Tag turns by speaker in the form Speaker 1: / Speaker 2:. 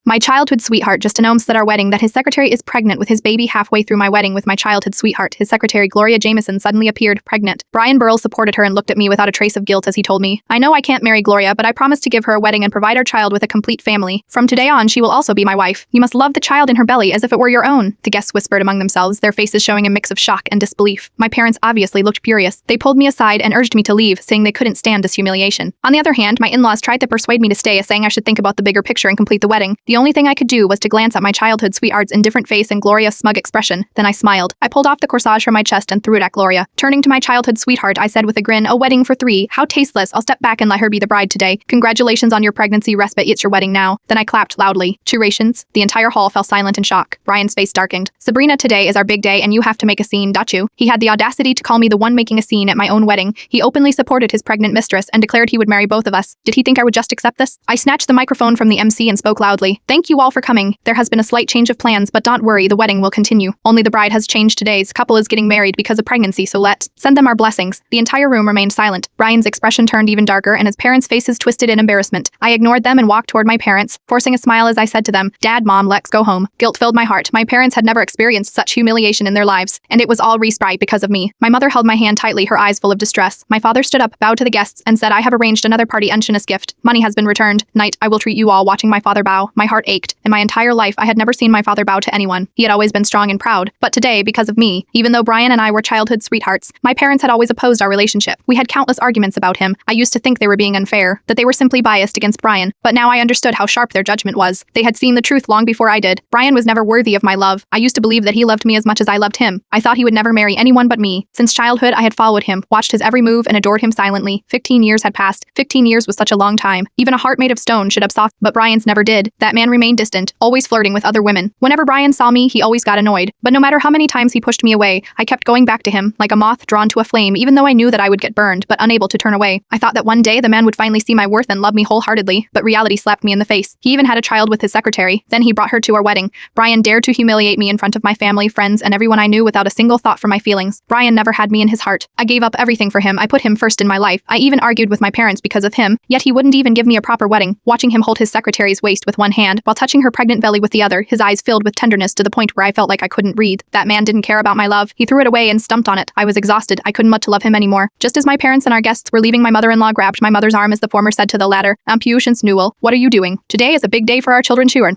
Speaker 1: My childhood sweetheart just announced at our wedding that his secretary is pregnant with his baby. Halfway through my wedding with my childhood sweetheart, his secretary Gloria Jameson suddenly appeared pregnant. Brian Burrell supported her and looked at me without a trace of guilt as he told me, "I know I can't marry Gloria, but I promise to give her a wedding and provide our child with a complete family. From today on, she will also be my wife. You must love the child in her belly as if it were your own," the guests whispered among themselves, their faces showing a mix of shock and disbelief. My parents obviously looked furious. They pulled me aside and urged me to leave, saying they couldn't stand this humiliation. On the other hand, my in-laws tried to persuade me to stay, saying I should think about the bigger picture and complete the wedding. The only thing I could do was to glance at my childhood sweetheart's indifferent face and Gloria's smug expression. Then I smiled. I pulled off the corsage from my chest and threw it at Gloria. Turning to my childhood sweetheart, I said with a grin, "A wedding for three. How tasteless. I'll step back and let her be the bride today. Congratulations on your pregnancy respite. It's your wedding now." Then I clapped loudly. Churations. The entire hall fell silent in shock. Brian's face darkened. "Sabrina, today is our big day and you have to make a scene, don't you?" He had the audacity to call me the one making a scene at my own wedding. He openly supported his pregnant mistress and declared he would marry both of us. Did he think I would just accept this? I snatched the microphone from the MC and spoke loudly. "Thank you all for coming. There has been a slight change of plans, but don't worry, the wedding will continue. Only the bride has changed. Today's couple is getting married because of pregnancy, so let's send them our blessings." The entire room remained silent. Brian's expression turned even darker and his parents' faces twisted in embarrassment. I ignored them and walked toward my parents, forcing a smile as I said to them, "Dad, Mom, let's go home." Guilt filled my heart. My parents had never experienced such humiliation in their lives, and it was all right because of me. My mother held my hand tightly, her eyes full of distress. My father stood up, bowed to the guests, and said, "I have arranged another party and Shana's gift. Money has been returned. Night, I will treat you all." Watching my father bow, my heart ached. In my entire life, I had never seen my father bow to anyone. He had always been strong and proud. But today, because of me, even though Brian and I were childhood sweethearts, my parents had always opposed our relationship. We had countless arguments about him. I used to think they were being unfair, that they were simply biased against Brian. But now I understood how sharp their judgment was. They had seen the truth long before I did. Brian was never worthy of my love. I used to believe that he loved me as much as I loved him. I thought he would never marry anyone but me. Since childhood, I had followed him, watched his every move, and adored him silently. 15 years had passed. 15 years was such a long time. Even a heart made of stone should have softened, but Brian's never did. That man remained distant, always flirting with other women. Whenever Brian saw me, he always got annoyed. But no matter how many times he pushed me away, I kept going back to him, like a moth drawn to a flame, even though I knew that I would get burned, but unable to turn away. I thought that one day the man would finally see my worth and love me wholeheartedly, but reality slapped me in the face. He even had a child with his secretary. Then he brought her to our wedding. Brian dared to humiliate me in front of my family, friends, and everyone I knew without a single thought for my feelings. Brian never had me in his heart. I gave up everything for him. I put him first in my life. I even argued with my parents because of him, yet he wouldn't even give me a proper wedding. Watching him hold his secretary's waist with one hand while touching her pregnant belly with the other, his eyes filled with tenderness to the point where I felt like I couldn't breathe. That man didn't care about my love. He threw it away and stumped on it. I was exhausted. I couldn't want to love him anymore. Just as my parents and our guests were leaving, my mother-in-law grabbed my mother's arm as the former said to the latter, "Patience Newell, what are you doing? Today is a big day for our children."